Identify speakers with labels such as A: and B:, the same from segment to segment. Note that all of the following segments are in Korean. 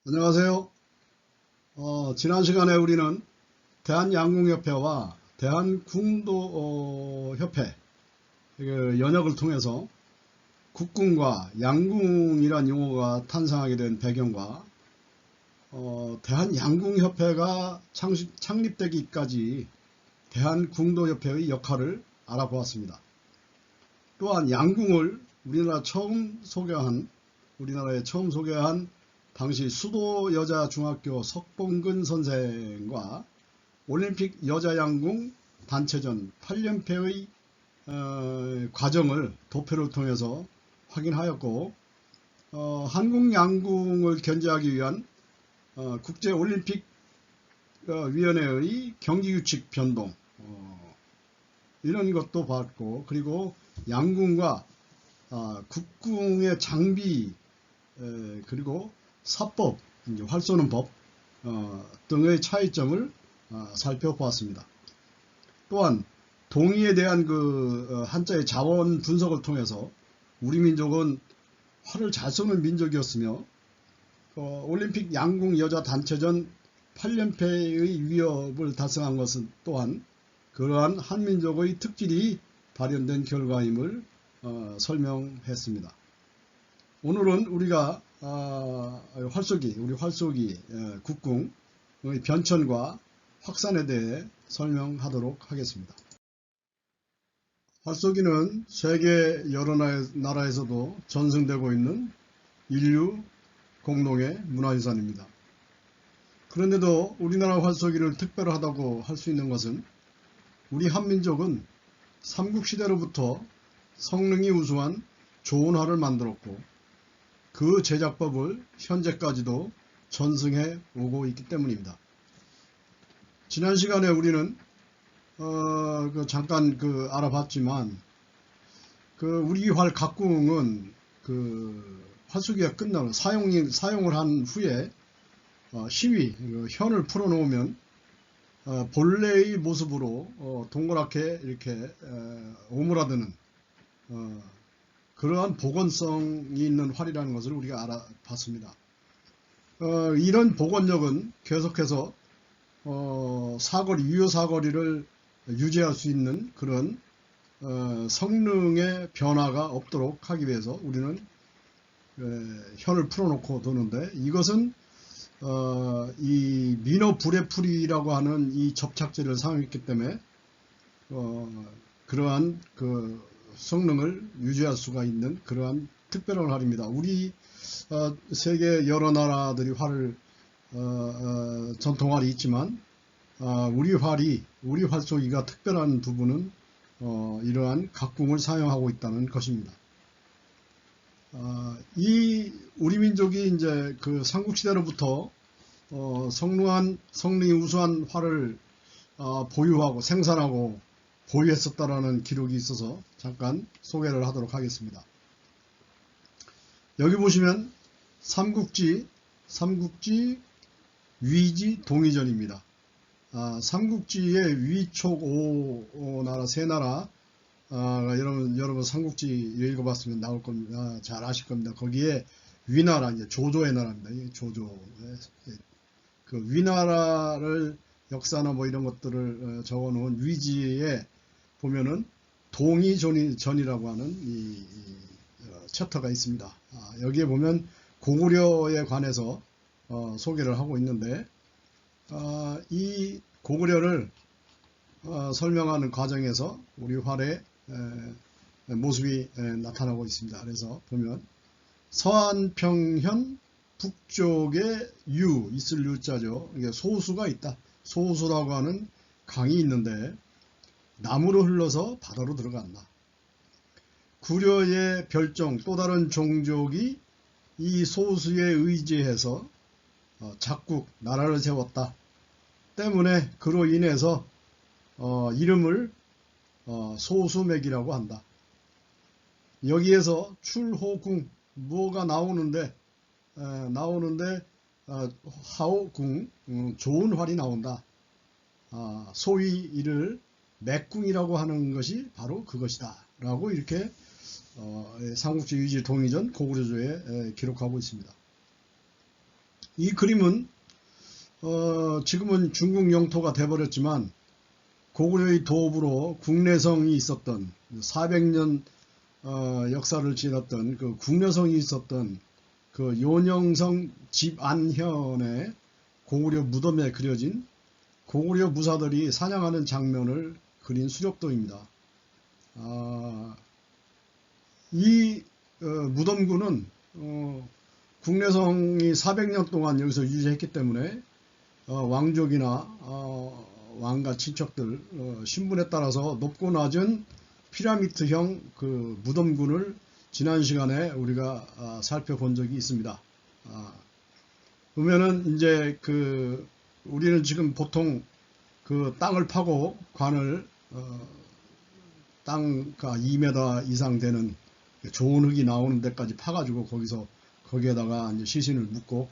A: 안녕하세요. 지난 시간에 우리는 대한양궁협회와 대한궁도협회 연역을 통해서 국궁과 양궁이란 용어가 탄생하게 된 배경과 대한양궁협회가 창립되기까지 대한궁도협회의 역할을 알아보았습니다. 또한 양궁을 우리나라에 처음 소개한 당시 수도 여자중학교 석봉근 선생과 올림픽 여자양궁 단체전 8연패의 과정을 도표를 통해서 확인하였고, 한국양궁을 견제하기 위한 국제올림픽위원회의 경기규칙 변동, 이런 것도 봤고, 그리고 양궁과 국궁의 장비, 그리고 사법, 활 쏘는 법 등의 차이점을 살펴보았습니다. 또한 동의에 대한 한자의 자원 분석을 통해서 우리 민족은 활을 잘 쏘는 민족이었으며, 올림픽 양궁 여자 단체전 8연패의 위협을 달성한 것은 또한 그러한 한민족의 특질이 발현된 결과임을 설명했습니다. 오늘은 우리가 우리 활쏘기 국궁의 변천과 확산에 대해 설명하도록 하겠습니다. 활쏘기는 세계 여러 나라에서도 전승되고 있는 인류 공동의 문화유산입니다. 그런데도 우리나라 활쏘기를 특별하다고 할 수 있는 것은 우리 한민족은 삼국시대로부터 성능이 우수한 좋은 활을 만들었고, 그 제작법을 현재까지도 전승해 오고 있기 때문입니다. 지난 시간에 우리는 잠깐 알아봤지만, 우리 활 각궁은 활쏘기가 끝나고 사용을 한 후에 시위, 현을 풀어놓으면 본래의 모습으로 동그랗게 이렇게 오므라드는 그러한 복원성이 있는 활이라는 것을 우리가 알아봤습니다. 이런 복원력은 계속해서 유효 사거리를 유지할 수 있는 그런 성능의 변화가 없도록 하기 위해서 우리는 현을 풀어놓고 도는데, 이것은 이 미노브레풀이라고 하는 이 접착제를 사용했기 때문에 그러한 성능을 유지할 수가 있는 그러한 특별한 활입니다. 우리 세계 여러 나라들이 활을 전통활이 있지만, 우리 활쏘기가 특별한 부분은 이러한 각궁을 사용하고 있다는 것입니다. 우리 민족이 이제 삼국시대로부터 성능이 우수한 활을 보유하고 생산하고 보유했었다라는 기록이 있어서 잠깐 소개를 하도록 하겠습니다. 여기 보시면 삼국지 위지 동의전입니다. 삼국지의 위촉 나라 세 나라, 여러분 삼국지 읽어봤으면 나올 겁니다. 잘 아실 겁니다. 거기에 위나라, 이제 조조의 나라입니다. 조조. 위나라를 역사나 뭐 이런 것들을 적어놓은 위지에 보면은 동의전이라고 하는 이 챕터가 있습니다. 여기에 보면 고구려에 관해서 소개를 하고 있는데, 이 고구려를 설명하는 과정에서 우리 활의 모습이 나타나고 있습니다. 그래서 보면 서안평현 북쪽에 있을 유자죠. 이게 소수가 있다. 소수라고 하는 강이 있는데 남으로 흘러서 바다로 들어간다. 구려의 별종, 또 다른 종족이 이 소수에 의지해서 작국, 나라를 세웠다 때문에 그로 인해서 이름을 소수맥이라고 한다. 여기에서 출호궁, 뭐가 나오는데 하오궁, 좋은 활이 나온다. 소위 이를 맥궁이라고 하는 것이 바로 그것이다 라고 이렇게 삼국지 위지 동의전 고구려조에 기록하고 있습니다. 이 그림은 지금은 중국 영토가 돼버렸지만 고구려의 도읍으로 국내성이 있었던 400년 역사를 지났던 그 국내성이 있었던 그 요녕성 집안현의 고구려 무덤에 그려진 고구려 무사들이 사냥하는 장면을 그린 수렵도입니다. 이 무덤구는 국내성이 400년 동안 여기서 유지했기 때문에 왕족이나 왕과 친척들 신분에 따라서 높고 낮은 피라미드형 그 무덤군을 지난 시간에 우리가 살펴본 적이 있습니다. 그러면은 이제 우리는 지금 보통 그 땅을 파고 관을 땅가 2m 이상 되는 좋은 흙이 나오는 데까지 파가지고 거기에다가 이제 시신을 묻고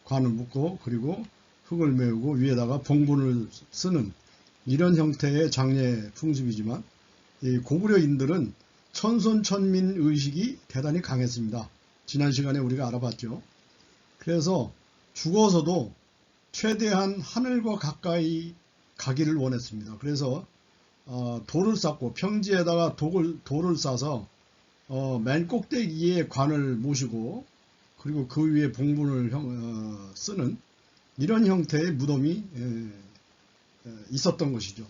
A: 관을 묻고 그리고 흙을 메우고 위에다가 봉분을 쓰는 이런 형태의 장례 풍습이지만 이 고구려인들은 천손천민 의식이 대단히 강했습니다. 지난 시간에 우리가 알아봤죠. 그래서 죽어서도 최대한 하늘과 가까이 가기를 원했습니다. 그래서 돌을 쌓고 평지에다가 돌을 싸서 맨 꼭대기에 관을 모시고 그리고 그 위에 봉분을 쓰는 이런 형태의 무덤이 있었던 것이죠.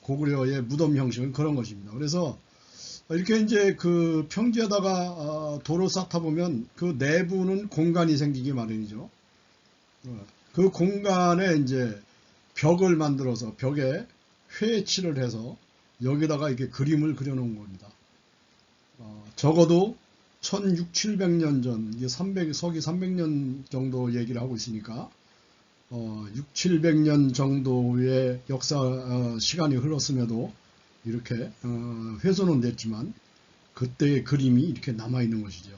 A: 고구려의 무덤 형식은 그런 것입니다. 그래서 이렇게 이제 그 평지에다가 돌을 쌓다 보면 그 내부는 공간이 생기기 마련이죠. 그 공간에 이제 벽을 만들어서 벽에 회칠을 해서 여기다가 이렇게 그림을 그려놓은 겁니다. 적어도 1600, 700년 전, 이게 서기 300년 정도 얘기를 하고 있으니까 6, 700년 정도의 역사 시간이 흘렀음에도 이렇게 훼손은 됐지만 그때의 그림이 이렇게 남아 있는 것이죠.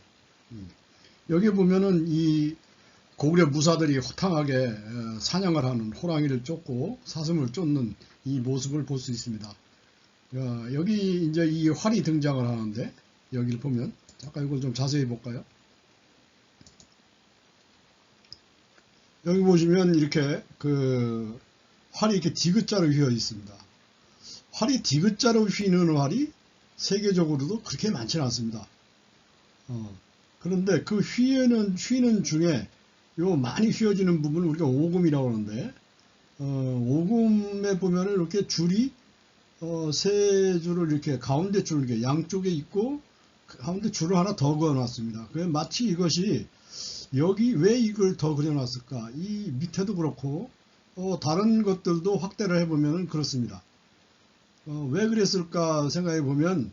A: 여기 보면은 이 고구려 무사들이 호탕하게 사냥을 하는 호랑이를 쫓고 사슴을 쫓는 이 모습을 볼 수 있습니다. 여기 이제 이 활이 등장을 하는데 여기를 보면 잠깐 이걸 좀 자세히 볼까요? 여기 보시면 이렇게 그 활이 이렇게 디귿자로 휘어 있습니다. 활이 디귿자로 휘는 활이 세계적으로도 그렇게 많지는 않습니다. 그런데 그 휘는 중에 요 많이 휘어지는 부분을 우리가 오금이라고 하는데 오금에 보면은 이렇게 줄이 세 줄을 이렇게 가운데 줄을 이렇게 양쪽에 있고 가운데 줄을 하나 더 그어놨습니다. 마치 이것이 여기 왜 이걸 더 그려놨을까? 이 밑에도 그렇고 다른 것들도 확대를 해보면 그렇습니다. 왜 그랬을까 생각해 보면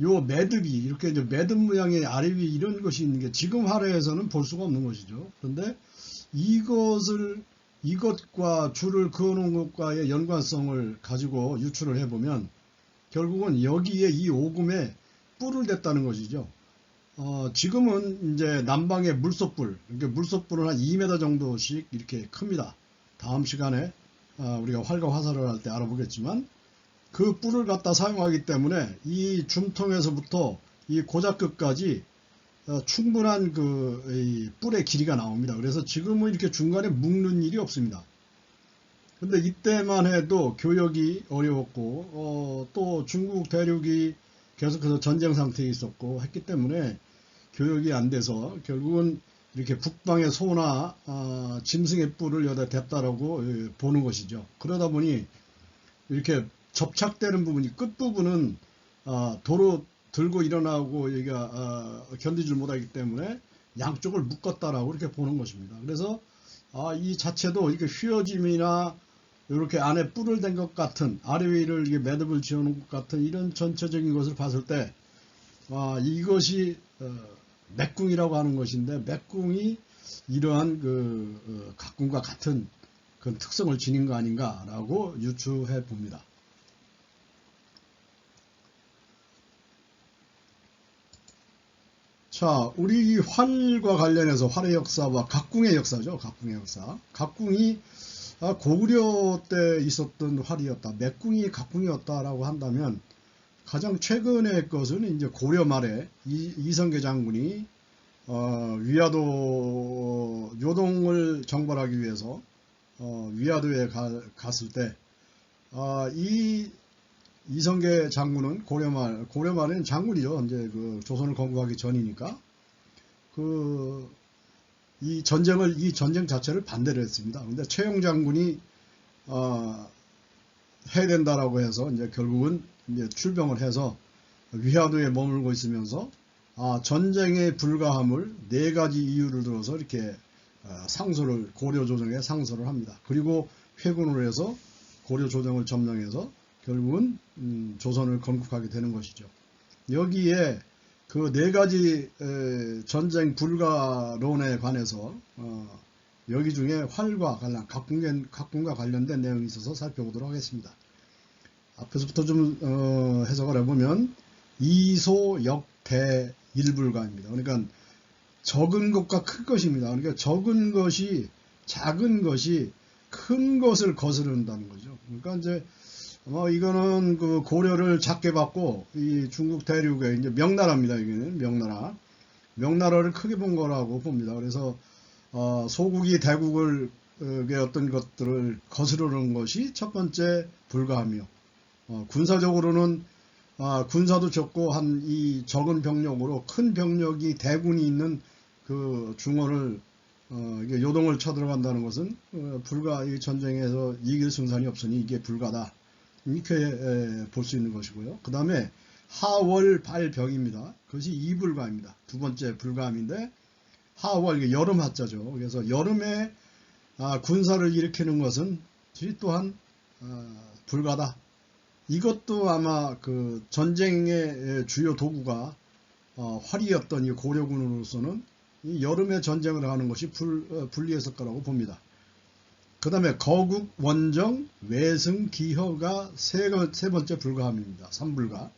A: 요 매듭이 이렇게 이제 매듭 모양의 아래 위에 이런 것이 있는 게 지금 화려에서는 볼 수가 없는 것이죠. 그런데 이것과 줄을 그어놓은 것과의 연관성을 가지고 유추를 해보면 결국은 여기에 이 오금에 뿔을 댔다는 것이죠. 지금은 이제 남방의 물소뿔, 그러니까 물소뿔은 한 2m 정도씩 이렇게 큽니다. 다음 시간에 우리가 활과 화살을 할 때 알아보겠지만 그 뿔을 갖다 사용하기 때문에 이 줌통에서부터 이 고작끝까지 충분한 이 뿔의 길이가 나옵니다. 그래서 지금은 이렇게 중간에 묶는 일이 없습니다. 근데 이때만 해도 교역이 어려웠고 또 중국 대륙이 계속해서 전쟁 상태에 있었고 했기 때문에 교역이 안 돼서 결국은 이렇게 북방의 소나 짐승의 뿔을 여기다 댔다라고 보는 것이죠. 그러다 보니 이렇게 접착되는 부분이 끝부분은 도로 들고 일어나고 여기가 견디질 못하기 때문에 양쪽을 묶었다라고 이렇게 보는 것입니다. 그래서 이 자체도 이렇게 휘어짐이나 이렇게 안에 뿔을 댄 것 같은 아래 위를 이렇게 매듭을 지어놓은 것 같은 이런 전체적인 것을 봤을 때 이것이 맥궁이라고 하는 것인데 맥궁이 이러한 각궁과 같은 그 특성을 지닌 거 아닌가라고 유추해 봅니다. 자, 우리 이 활과 관련해서 활의 역사와 각궁의 역사죠. 각궁의 역사. 각궁이 고구려 때 있었던 활이었다. 맥궁이 각궁이었다라고 한다면 가장 최근의 것은 이제 고려 말에 이성계 장군이 위화도 요동을 정벌하기 위해서 위화도에 갔을 때 이 이성계 장군은 고려말에는 장군이죠. 이제 그 조선을 건국하기 전이니까 이 전쟁 자체를 반대를 했습니다. 근데 최영 장군이 해야 된다라고 해서 이제 결국은 이제 출병을 해서 위화도에 머물고 있으면서 전쟁의 불가함을 4가지 이유를 들어서 이렇게 고려 조정에 상소를 합니다. 그리고 회군을 해서 고려 조정을 점령해서 결국은 조선을 건국하게 되는 것이죠. 여기에 그 4가지 전쟁 불가론에 관해서 여기 중에 활과 각군과 관련된 내용이 있어서 살펴보도록 하겠습니다. 앞에서부터 좀 해석을 해보면 이소역대 일불가입니다. 그러니까 적은 것과 큰 것입니다. 그러니까 적은 것이 작은 것이 큰 것을 거스른다는 거죠. 그러니까 이제 이거는 그 고려를 작게 받고 이 중국 대륙의 이제 명나라입니다. 여기는 명나라를 크게 본 거라고 봅니다. 그래서 소국이 대국을 어떤 것들을 거스르는 것이 첫 번째 불가하며 군사적으로는 군사도 적고 한 이 적은 병력으로 큰 병력이 대군이 있는 그 중원을 이게 요동을 쳐들어간다는 것은 이 전쟁에서 이길 승산이 없으니 이게 불가다. 이렇게 볼 수 있는 것이고요. 그 다음에 하월발병입니다. 그것이 이불가입니다. 두 번째 불가함인데 하월, 이게 여름 하자죠. 그래서 여름에 군사를 일으키는 것은 또한 불가다. 이것도 아마 그 전쟁의 주요 도구가 활이었던 이 고려군으로서는 이 여름에 전쟁을 하는 것이 불리했을 거라고 봅니다. 그 다음에 거국, 원정, 외승, 기허가 세 번째 불가함입니다. 3불가.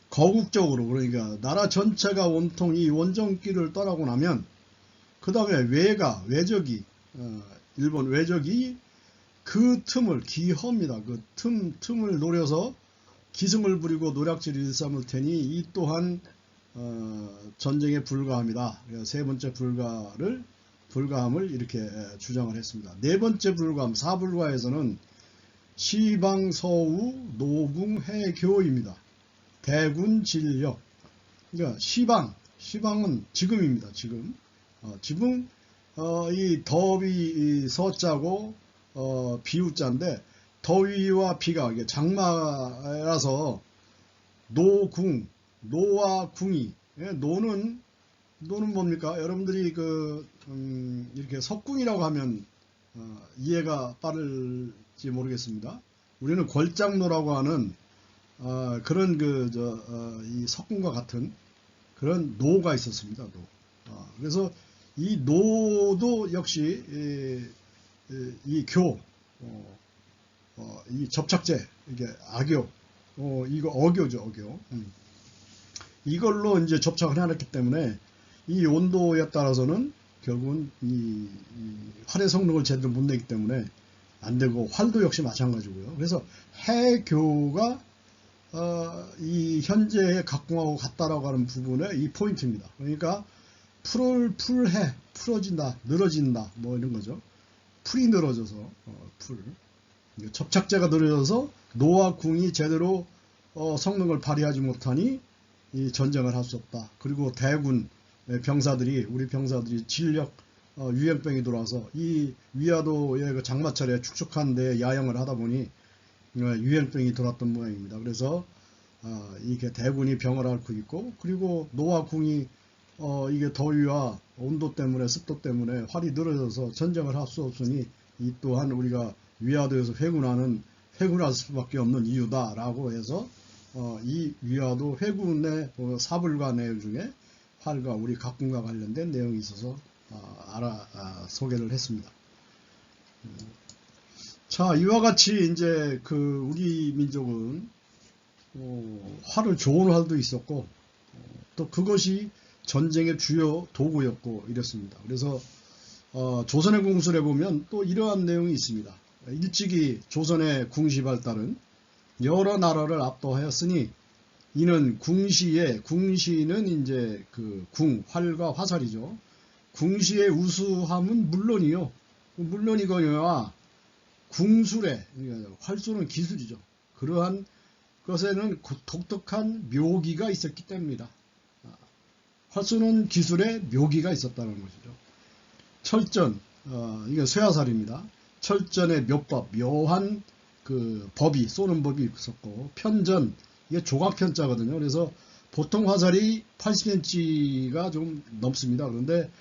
A: 거국적으로, 그러니까 나라 전체가 온통 이 원정길을 떠나고 나면 그 다음에 외적이 일본 외적이 그 틈을, 기허입니다. 그 틈을 노려서 기승을 부리고 노략질을 일삼을 테니 이 또한 전쟁의 불가함이다. 세 번째 불가함을 이렇게 주장을 했습니다. 네 번째 불가함, 4불가에서는 시방, 서우, 노궁, 해교입니다. 대군, 진력. 그러니까 시방은 지금입니다. 지금 이 더위 서자고 비우자인데 더위와 비가 이게 장마라서 노와 궁이, 노는 뭡니까? 여러분들이 이렇게 석궁이라고 하면 이해가 빠를지 모르겠습니다. 우리는 걸장노라고 하는 그런 이 석궁과 같은 그런 노가 있었습니다. 그래서 이 노도 역시 이 접착제, 이게 악교, 이거 어교죠, 어교. 이걸로 이제 접착을 해놨기 때문에 이 온도에 따라서는 결국은 이 활의 성능을 제대로 못 내기 때문에 안 되고, 활도 역시 마찬가지고요. 그래서 해교가 이 현재의 각궁하고 같다라고 하는 부분의 이 포인트입니다. 그러니까 풀어진다, 늘어진다, 뭐 이런 거죠. 풀이 늘어져서 접착제가 늘어져서 노와 궁이 제대로 성능을 발휘하지 못하니 이 전쟁을 할 수 없다. 그리고 대군 병사들이, 우리 병사들이 진력 유행병이 들어와서 이 위화도의 그 장마철에 축축한 데 야영을 하다 보니 유행병이 들어왔던 모양입니다. 그래서 이게 대군이 병을 앓고 있고, 그리고 노와 궁이 이게 더위와 온도 때문에, 습도 때문에 활이 늘어져서 전쟁을 할 수 없으니 이 또한 우리가 위화도에서 회군할 수밖에 없는 이유다라고 해서 이 위화도 회군의 사불가 내용 중에 활과 우리 각군과 관련된 내용이 있어서 소개를 했습니다. 자, 이와 같이 이제 우리 민족은 활을 좋은 활도 있었고 또 그것이 전쟁의 주요 도구였고 이랬습니다. 그래서 조선의 궁술에 보면 또 이러한 내용이 있습니다. 일찍이 조선의 궁시 발달은 여러 나라를 압도하였으니 이는 궁시는 이제 활과 화살이죠. 궁시의 우수함은 물론이요. 물론이거니와 궁술에, 활쏘는 기술이죠. 그러한 것에는 독특한 묘기가 있었기 때문이다. 활쏘는 기술에 묘기가 있었다는 것이죠. 철전, 이게 쇠화살입니다. 철전의 묘법, 묘한 그 법이, 쏘는 법이 있었고, 편전, 이게 조각편자거든요. 그래서 보통 화살이 80cm가 좀 넘습니다. 그런데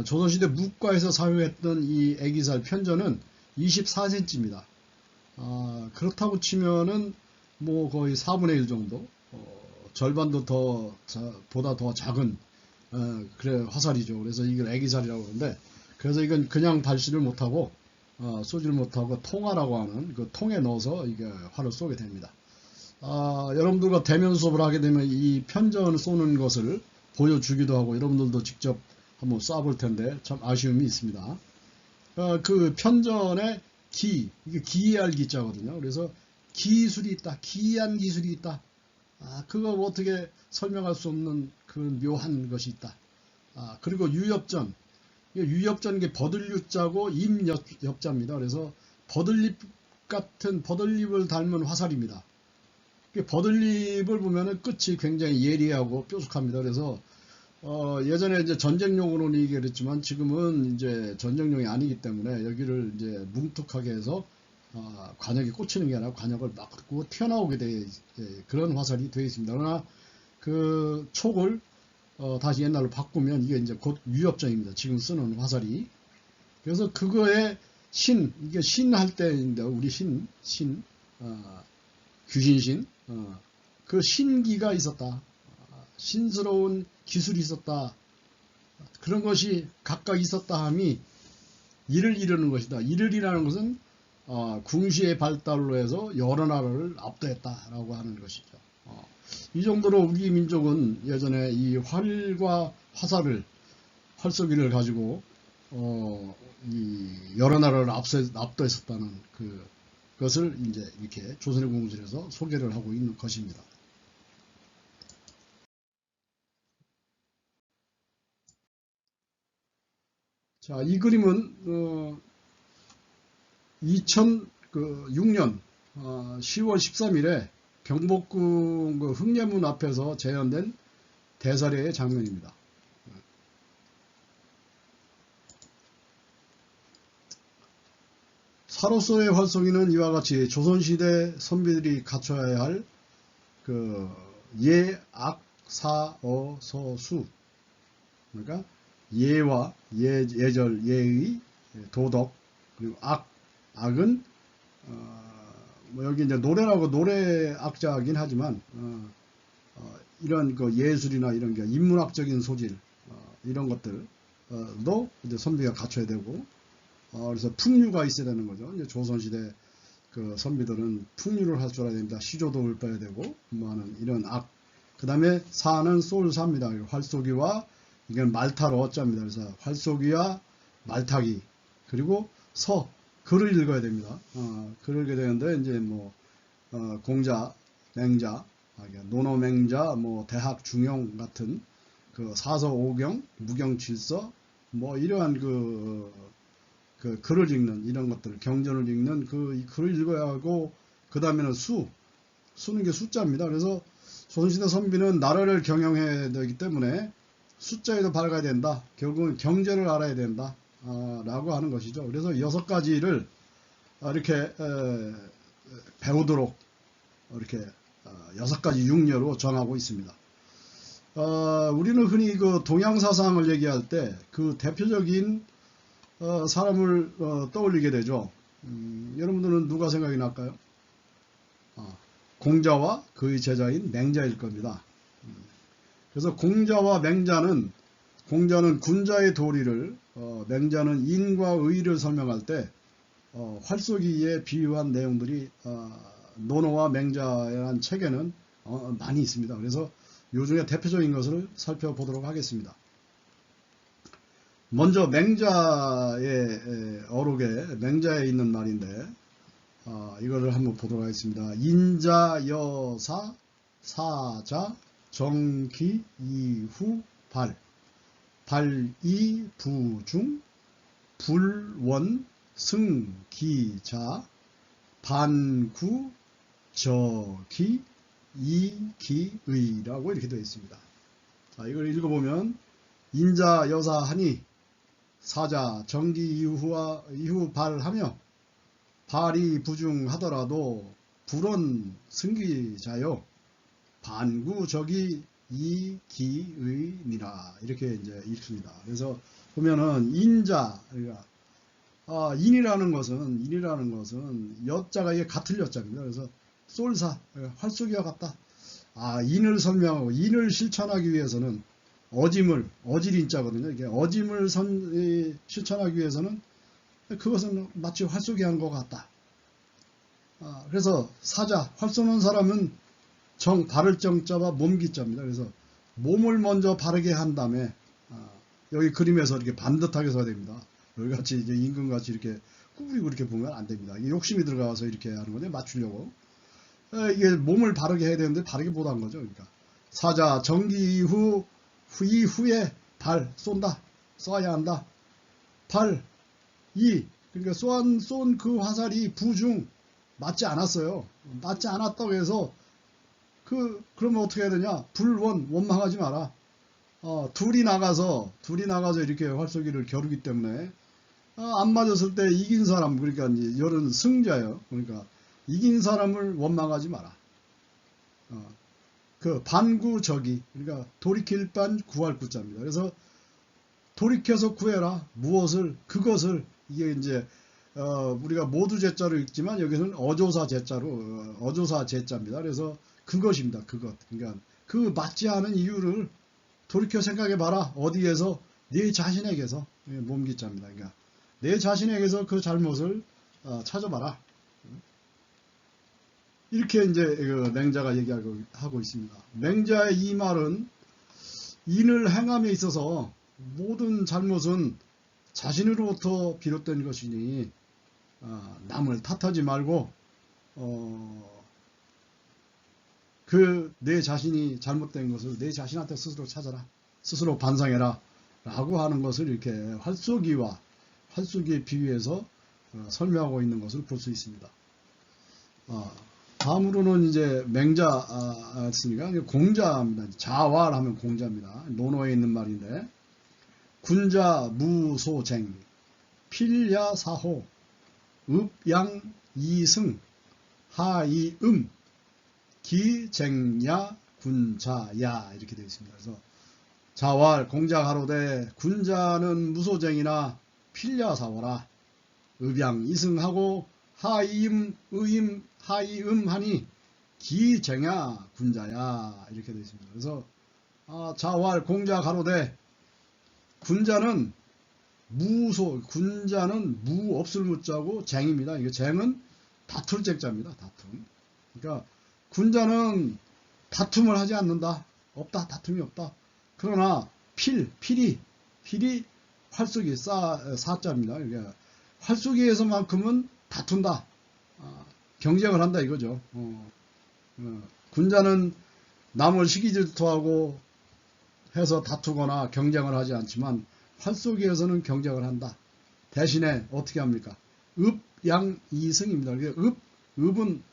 A: 조선시대 묵과에서 사용했던 이 애기살 편전은 24cm입니다. 그렇다고 치면은 뭐 거의 4분의 1 정도, 절반도 보다 더 작은 그래 화살이죠. 그래서 이걸 애기살이라고 하는데, 그래서 이건 그냥 발시를 못하고 쏘지를 못하고 통화라고 하는 그 통에 넣어서 이게 활을 쏘게 됩니다. 여러분들과 대면 수업을 하게 되면 이 편전 쏘는 것을 보여주기도 하고 여러분들도 직접 한번 쏴볼 텐데 참 아쉬움이 있습니다. 그 편전의 이게 기이할 기자거든요. 그래서 기술이 있다, 기이한 기술이 있다. 그거 어떻게 설명할 수 없는 그 묘한 것이 있다. 그리고 유엽전, 유엽전 게 버들유자고 임엽자입니다. 그래서 버들잎 같은 버들잎을 닮은 화살입니다. 버들잎을 보면은 끝이 굉장히 예리하고 뾰족합니다. 그래서 예전에 이제 전쟁용으로는 이게 그랬지만 지금은 이제 전쟁용이 아니기 때문에 여기를 이제 뭉툭하게 해서 관역이 꽂히는 게 아니라 관역을 막고 튀어나오게 돼 그런 화살이 되어 있습니다. 그러나 그 촉을 다시 옛날로 바꾸면 이게 이제 곧 유엽전입니다. 지금 쓰는 화살이. 그래서 그거에 이게 신 할 때인데 우리 귀신신, 그 신기가 있었다. 신스러운 기술이 있었다. 그런 것이 각각 있었다 함이 이를 이루는 것이다. 이를이라는 것은 궁시의 발달로 해서 여러 나라를 압도했다라고 하는 것이죠. 이 정도로 우리 민족은 예전에 이 활과 활쏘기를 가지고 이 여러 나라를 압도했었다는 그것을 이제 이렇게 조선의 공술에서 소개를 하고 있는 것입니다. 자, 이 그림은 2006년 10월 13일에 경복궁 그 흥례문 앞에서 재현된 대사례의 장면입니다. 사로서의 활쏘기는 이와 같이 조선시대 선비들이 갖춰야 할 그 예악사어서수, 그러니까 예와 예절, 예의, 도덕, 그리고 악은 뭐 여기 이제 노래라고 노래악자이긴 하지만 이런 그 예술이나 이런 게 인문학적인 소질 이런 것들도 이제 선비가 갖춰야 되고, 그래서 풍류가 있어야 되는 거죠. 이제 조선시대 그 선비들은 풍류를 할 줄 알아야 됩니다. 시조도 읊어야 되고 뭐 하는 이런 그 다음에 사는 솔사입니다. 활쏘기와 이건 말타로 어짜입니다. 그래서 활쏘기와 말타기, 그리고 글을 읽어야 됩니다. 글을 읽어야 되는데 이제 뭐 공자, 맹자, 논어맹자, 뭐 대학, 중용 같은 그 사서, 오경, 무경, 질서, 뭐 이러한 그 글을 읽는 이런 것들, 경전을 읽는 그 글을 읽어야 하고, 그 다음에는 수는 게 숫자입니다. 그래서 조선시대 선비는 나라를 경영해야 되기 때문에 숫자에도 밝아야 된다. 결국은 경제를 알아야 된다. 라고 하는 것이죠. 그래서 6가지를 이렇게 배우도록 이렇게 6가지 육녀로 정하고 있습니다. 우리는 흔히 그 동양사상을 얘기할 때 그 대표적인 사람을 떠올리게 되죠. 여러분들은 누가 생각이 날까요? 공자와 그의 제자인 맹자일 겁니다. 그래서 공자와 맹자는, 공자는 군자의 도리를, 맹자는 인과 의를 설명할 때 활쏘기에 비유한 내용들이 논어와 맹자에 대한 책에는 많이 있습니다. 그래서 요 중에 대표적인 것을 살펴보도록 하겠습니다. 먼저 맹자의 어록에 맹자에 있는 말인데 이거를 한번 보도록 하겠습니다. 인자, 여사, 사자, 정기, 이후, 발. 발이 부중 불원 승기자 반구 저기 이기의라고 이렇게 되어 있습니다. 자, 이걸 읽어보면 인자 여사하니 사자 정기 이후 발하며 발이 부중하더라도 불원 승기자요 반구 저기 이기의니라 이렇게 이제 읽습니다. 그래서 보면은 인자 인이라는 것은 여자가 이게 같을 여자입니다. 그래서 쏠사 활쏘기와 같다. 인을 설명하고 인을 실천하기 위해서는 어질인자거든요. 이게 어짐을 실천하기 위해서는 그것은 마치 활쏘기한 것 같다. 그래서 사자 활 쏘는 사람은 바를 정자와 몸기자입니다. 그래서 몸을 먼저 바르게 한 다음에 여기 그림에서 이렇게 반듯하게 써야 됩니다. 여기 같이 이제 임금같이 이렇게 꾸리고 이렇게 보면 안 됩니다. 욕심이 들어가서 이렇게 하는 거죠. 맞추려고. 이게 몸을 바르게 해야 되는데 바르게 못한 거죠. 그러니까 사자 정기 이후에 발 쏜다. 쏴야 한다. 그러니까 쏜 그 화살이 부중 맞지 않았어요. 맞지 않았다고 해서 그러면 어떻게 해야 되냐? 원망하지 마라. 둘이 나가서 이렇게 활쏘기를 겨루기 때문에 안 맞았을 때 이긴 사람, 그러니까 이제 열은 승자예요. 그러니까 이긴 사람을 원망하지 마라. 그 반구적이, 그러니까 돌이킬 반 구할 구자입니다. 그래서 돌이켜서 구해라. 그것을 이게 이제 우리가 모두 제자로 읽지만 여기서는 어조사 제자입니다. 그래서 그것입니다. 그것. 그러니까 그 맞지 않은 이유를 돌이켜 생각해 봐라. 어디에서? 네 자신에게서. 몸기자입니다. 그러니까 내 자신에게서 그 잘못을 찾아봐라. 이렇게 이제 맹자가 얘기하고 있습니다. 맹자의 이 말은 인을 행함에 있어서 모든 잘못은 자신으로부터 비롯된 것이니 남을 탓하지 말고 내 자신이 잘못된 것을 내 자신한테 스스로 찾아라. 스스로 반성해라. 라고 하는 것을 이렇게 활쏘기에 비유해서 설명하고 있는 것을 볼 수 있습니다. 다음으로는 이제 맹자 했으니까 공자입니다. 자활하면 공자입니다. 논어에 있는 말인데 군자 무소쟁 필야사호 읍양이승 하이음 기쟁야 군자야 이렇게 되어 있습니다. 그래서 자활 공자 가로되 군자는 무소쟁이나 필야사호라 읍양이승하고 하이음 하니 기쟁야 군자야 이렇게 되어 있습니다. 그래서 자활 공자 가로되 군자는 무 없을 무자고 쟁입니다. 이게 쟁은 다툴 쟁자입니다. 다툼. 그러니까 군자는 다툼을 하지 않는다. 없다. 다툼이 없다. 그러나 필이 활쏘기 사자입니다. 그러니까 활쏘기에서만큼은 다툰다. 경쟁을 한다 이거죠. 군자는 남을 시기 질투하고 해서 다투거나 경쟁을 하지 않지만 활쏘기에서는 경쟁을 한다. 대신에 어떻게 합니까? 읍양이승입니다. 읍은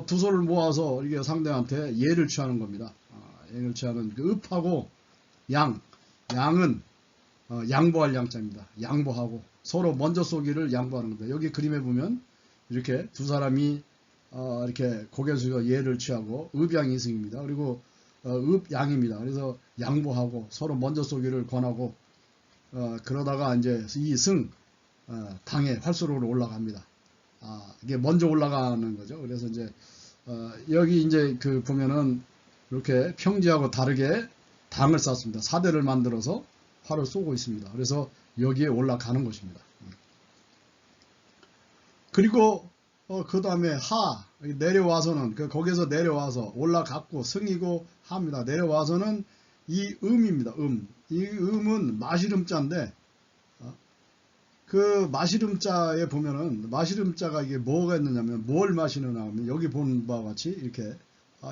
A: 두 손을 모아서 이게 상대한테 예를 취하는 겁니다. 예를 취하는 그 읍하고 양은 양보할 양자입니다. 양보하고 서로 먼저 쏘기를 양보하는 겁니다. 여기 그림에 보면 이렇게 두 사람이 이렇게 고개 숙여 예를 취하고 읍양이승입니다. 그리고 읍양입니다. 그래서 양보하고 서로 먼저 쏘기를 권하고 그러다가 이제 이 당에 활쏘로로 올라갑니다. 이게 먼저 올라가는 거죠. 그래서 이제 여기 이제 보면은 이렇게 평지하고 다르게 당을 쌓습니다. 사대를 만들어서 활을 쏘고 있습니다. 그래서 여기에 올라가는 것입니다. 그리고 그 다음에 내려와서는 거기서 내려와서 올라갔고 승이고 합니다. 내려와서는 이 음입니다. 이 음은 마시름자인데 그 마시름자에 보면은 마시름자가 이게 뭐가 있느냐면 뭘 마시느냐 하면 여기 본 바와 같이 이렇게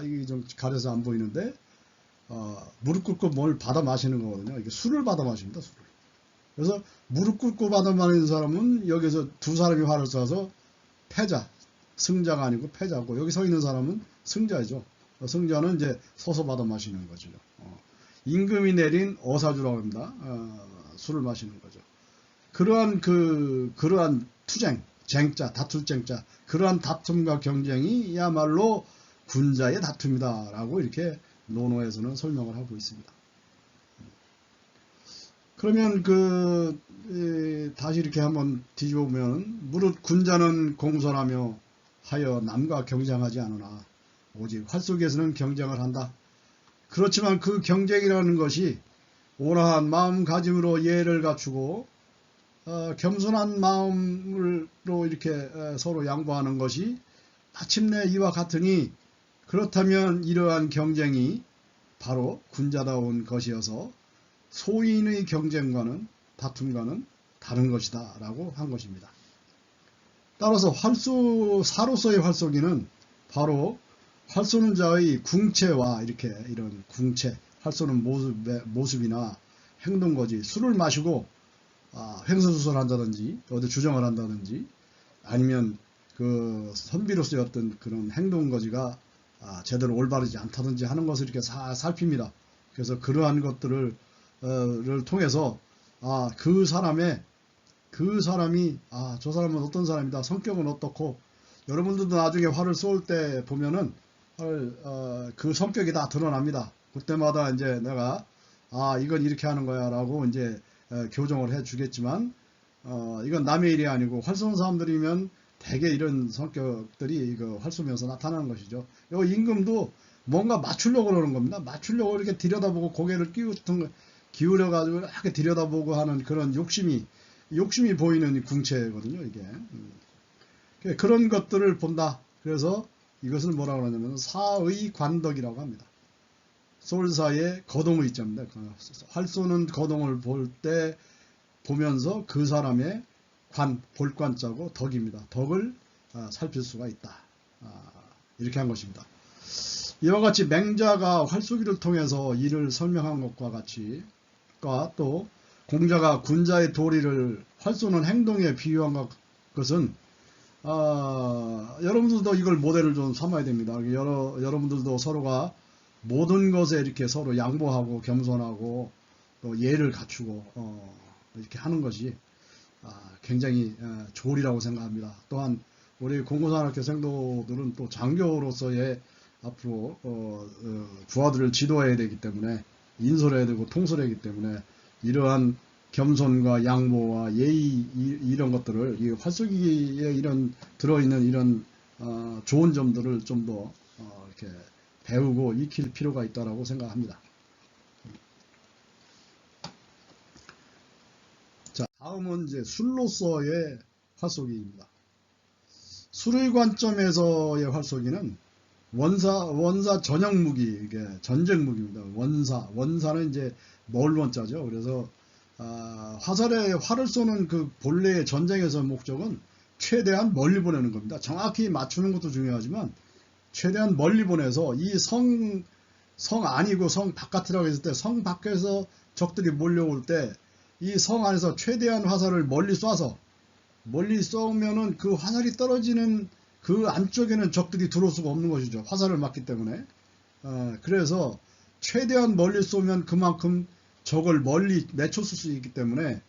A: 이게 좀 가려서 안 보이는데 무릎 꿇고 뭘 받아 마시는 거거든요. 이게 술을 받아 마십니다. 술을. 그래서 무릎 꿇고 받아 마시는 사람은 여기서 두 사람이 활을 쏴서 패자, 승자가 아니고 패자고, 여기 서 있는 사람은 승자죠. 승자는 이제 서서 받아 마시는 거죠. 임금이 내린 어사주라고 합니다. 술을 마시는 거죠. 그러한 투쟁, 쟁자, 다툴 쟁자, 그러한 다툼과 경쟁이야말로 군자의 다툼이다라고 이렇게 논어에서는 설명을 하고 있습니다. 그러면 다시 이렇게 한번 뒤집어 보면, 무릇 군자는 공손하며 하여 남과 경쟁하지 않으나 오직 활 속에서는 경쟁을 한다. 그렇지만 그 경쟁이라는 것이 온화한 마음가짐으로 예를 갖추고 겸손한 마음으로 이렇게 서로 양보하는 것이 마침내 이와 같으니, 그렇다면 이러한 경쟁이 바로 군자다운 것이어서 소인의 경쟁과는 다툼과는 다른 것이다 라고 한 것입니다. 따라서 사로서의 활쏘기는 바로 활 쏘는 자의 궁체와 이렇게 이런 궁체, 활 쏘는 모습이나 행동거지, 술을 마시고 횡설수설 한다든지 어디 주정을 한다든지 아니면 그 선비로서의 어떤 그런 행동거지가 제대로 올바르지 않다든지 하는 것을 이렇게 살핍니다. 그래서 그러한 것들을 통해서 그 사람이 저 사람은 어떤 사람이다, 성격은 어떻고, 여러분들도 나중에 활을 쏠 때 보면은 그 성격이 다 드러납니다. 그때마다 이제 내가 이건 이렇게 하는 거야 라고 이제 교정을 해 주겠지만, 이건 남의 일이 아니고 활 쏘는 사람들이면 대개 이런 성격들이 활 쏘면서 나타나는 것이죠. 요 임금도 뭔가 맞추려고 그러는 겁니다. 맞추려고 이렇게 들여다보고 고개를 기울여 가지고 이렇게 들여다보고 하는 그런 욕심이 보이는 궁체거든요, 이게. 그런 것들을 본다. 그래서 이것을 뭐라고 하냐면 사의 관덕이라고 합니다. 솔사의 거동의 있자입니다. 활 쏘는 거동을 보면서 그 사람의 볼관자고 덕입니다. 덕을 살필 수가 있다. 이렇게 한 것입니다. 이와 같이 맹자가 활쏘기를 통해서 이를 설명한 것과 같이, 또 공자가 군자의 도리를 활 쏘는 행동에 비유한 것은 여러분들도 이걸 모델을 좀 삼아야 됩니다. 여러분들도 서로가 모든 것에 이렇게 서로 양보하고 겸손하고 또 예를 갖추고 이렇게 하는 것이 굉장히 좋으리라고 생각합니다. 또한 우리 공고산학교 생도들은 또 장교로서의 앞으로 부하들을 지도해야 되기 때문에, 인솔해야 되고 통솔해야 하기 때문에 이러한 겸손과 양보와 예의, 이런 것들을 이 활쏘기에 이런 들어있는 이런 좋은 점들을 좀 더 이렇게 배우고 익힐 필요가 있다라고 생각합니다. 자, 다음은 이제 술로서의 활쏘기입니다. 술의 관점에서의 활쏘기는 원사 전형 무기, 이게 전쟁 무기입니다. 원사는 이제 멀 원자죠. 그래서 화살에 활을 쏘는 그 본래의 전쟁에서 목적은 최대한 멀리 보내는 겁니다. 정확히 맞추는 것도 중요하지만 최대한 멀리 보내서 이 성 안이고 성 바깥이라고 했을 때, 성 밖에서 적들이 몰려올 때 이 성 안에서 최대한 화살을 멀리 쏘면은 그 화살이 떨어지는 그 안쪽에는 적들이 들어올 수가 없는 것이죠. 화살을 맞기 때문에. 그래서 최대한 멀리 쏘면 그만큼 적을 멀리 내쫓을 수 있기 때문에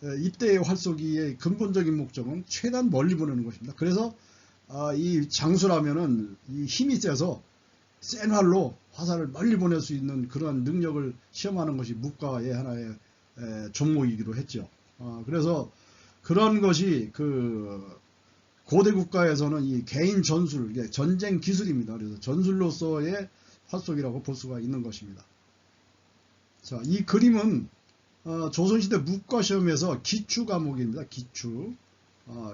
A: 이때의 활쏘기의 근본적인 목적은 최대한 멀리 보내는 것입니다. 그래서 이 장수라면은 이 힘이 세서 센 활로 화살을 멀리 보낼 수 있는 그런 능력을 시험하는 것이 무과의 하나의 종목이기도 했죠. 그래서 그런 것이 고대 국가에서는 이 개인 전술, 전쟁 기술입니다. 그래서 전술로서의 활쏘기라고 볼 수가 있는 것입니다. 자, 이 그림은 조선시대 문과시험에서 기추 과목입니다.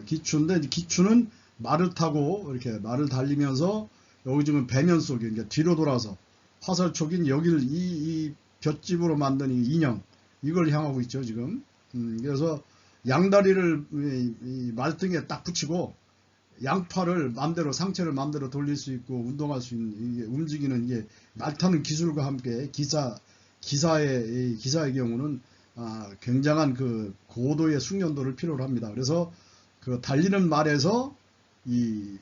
A: 기추인데, 기추는 말을 타고 이렇게 말을 달리면서 여기 지금 배면 속에, 그러니까 뒤로 돌아서 화살촉인 여기를 이 볏짚으로 만든 이 인형, 이걸 향하고 있죠, 지금. 그래서 양다리를 이 말등에 딱 붙이고 양팔을 마음대로 상체를 마음대로 돌릴 수 있고 운동할 수 있는 이게 움직이는 이게 말타는 기술과 함께 기사의 경우는 굉장한 그 고도의 숙련도를 필요로 합니다. 그래서 그 달리는 말에서 이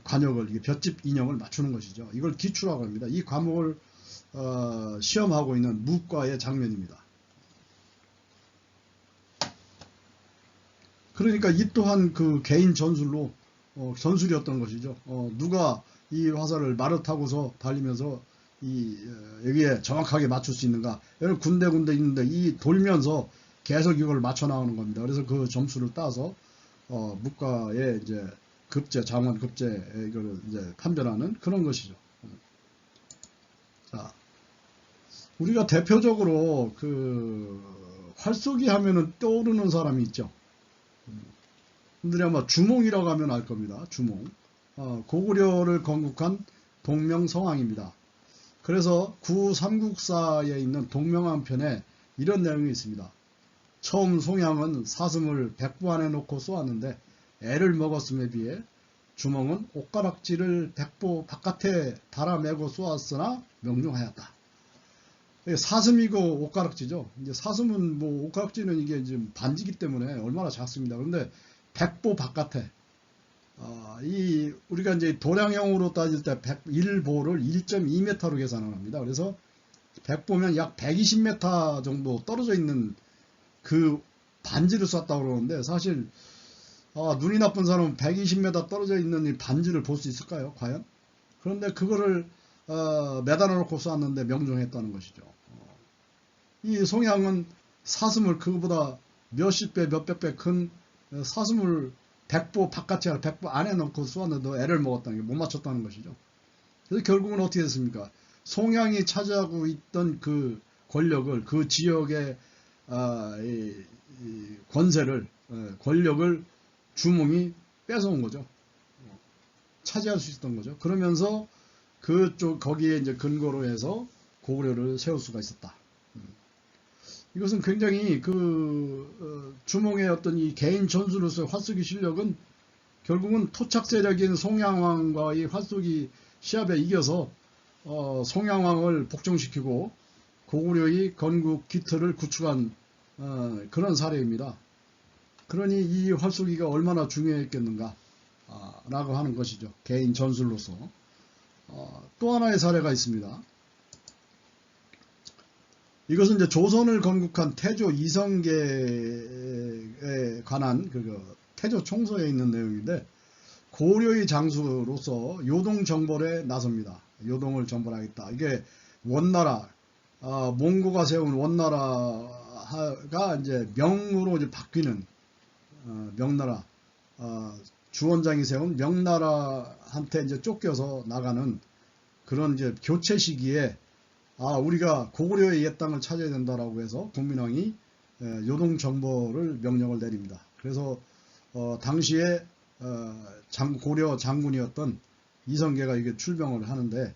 A: 관역을 이게 볏짚 인형을 맞추는 것이죠. 이걸 기출하고 합니다. 이 과목을 시험하고 있는 무과의 장면입니다. 그러니까 이 또한 그 개인 전술로 전술이었던 것이죠. 누가 이 화살을 말을 타고서 달리면서 여기에 정확하게 맞출 수 있는가. 여기 군데군데 있는데 이 돌면서 계속 이걸 맞춰 나가는 겁니다. 그래서 그 점수를 따서 무과의 이제 급제, 장원 급제 이걸 이제 판별하는 그런 것이죠. 자, 우리가 대표적으로 그 활쏘기 하면은 떠오르는 사람이 있죠. 분들이 아마 주몽이라고 하면 알 겁니다. 주몽. 고구려를 건국한 동명성왕입니다. 그래서 구삼국사에 있는 동명왕편에 이런 내용이 있습니다. 처음 송양은 사슴을 백부 안에 놓고 쏘았는데 애를 먹었음에 비해 주몽은 옷가락지를 백보 바깥에 달아매고 쏘았으나 명중하였다. 사슴이고 옷가락지죠. 이제 사슴은 뭐 옷가락지는 이게 지금 반지기 때문에 얼마나 작습니다. 그런데 백보 바깥에 우리가 이제 도량형으로 따질 때 1보를 1.2m로 계산을 합니다. 그래서 백보면 약 120m 정도 떨어져 있는 그 반지를 쐈다고 그러는데 사실 눈이 나쁜 사람은 120m 떨어져 있는 이 반지를 볼 수 있을까요? 과연? 그런데 그거를 매달아 놓고 쐈는데 명중했다는 것이죠. 이 송양은 사슴을 그거보다 몇십 배 몇백 배 큰 사슴을 백보 바깥이 아니라 백보 안에 넣고 쏘았는데도 애를 먹었다는 게 못 맞췄다는 것이죠. 그래서 결국은 어떻게 됐습니까? 송양이 차지하고 있던 그 권력을 그 지역의 권세를 권력을 주몽이 뺏어온 거죠. 차지할 수 있었던 거죠. 그러면서 그쪽 거기에 이제 근거로 해서 고구려를 세울 수가 있었다. 이것은 굉장히 그 주몽의 어떤 이 개인 전술로서의 활쏘기 실력은 결국은 토착 세력인 송양왕과의 활쏘기 시합에 이겨서 송양왕을 복종시키고 고구려의 건국 기틀을 구축한 그런 사례입니다. 그러니 이 활쏘기가 얼마나 중요했겠는가 라고 하는 것이죠. 개인 전술로서. 또 하나의 사례가 있습니다. 이것은 이제 조선을 건국한 태조 이성계에 관한 태조 총서에 있는 내용인데 고려의 장수로서 요동 정벌에 나섭니다. 요동을 정벌하겠다. 이게 원나라, 몽고가 세운 원나라가 이제 명으로 이제 바뀌는 명나라, 주원장이 세운 명나라한테 이제 쫓겨서 나가는 그런 이제 교체 시기에 우리가 고구려의 옛 땅을 찾아야 된다라고 해서 국민왕이 요동 정벌을 명령을 내립니다. 그래서 당시에 고려 장군이었던 이성계가 이게 출병을 하는데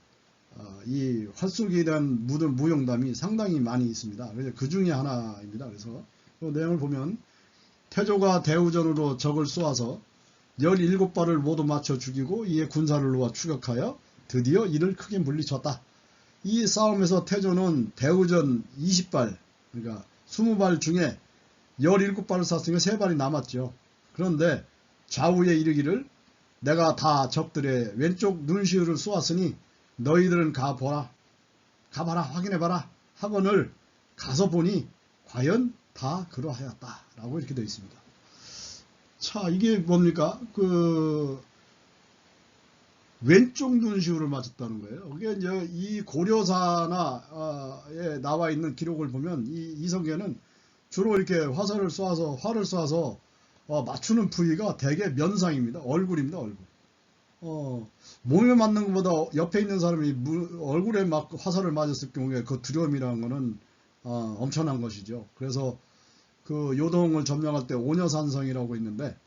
A: 이 활쏘기에 대한 무용담이 상당히 많이 있습니다. 그래서 그 중에 하나입니다. 그래서 그 내용을 보면 태조가 대우전으로 적을 쏘아서 17발을 모두 맞춰 죽이고 이에 군사를 놓아 추격하여 드디어 이를 크게 물리쳤다. 이 싸움에서 태조는 대우전 20발, 그러니까 20발 중에 17발을 쐈으니까 3발이 남았죠. 그런데 좌우에 이르기를 내가 다 적들의 왼쪽 눈시울을 쏘았으니 너희들은 가봐라 확인해봐라 하거늘 가서 보니 과연 다 그러하였다 라고 이렇게 되어 있습니다. 자, 이게 뭡니까? 왼쪽 눈시울을 맞았다는 거예요. 그게 이제 이 고려사나에 나와 있는 기록을 보면 이성계는 주로 이렇게 활을 쏴서 맞추는 부위가 대개 면상입니다. 얼굴입니다. 얼굴. 몸에 맞는 것보다 옆에 있는 사람이 얼굴에 막 화살을 맞았을 경우에 그 두려움이라는 거는 엄청난 것이죠. 그래서 그 요동을 점령할 때 오녀산성이라고 있는데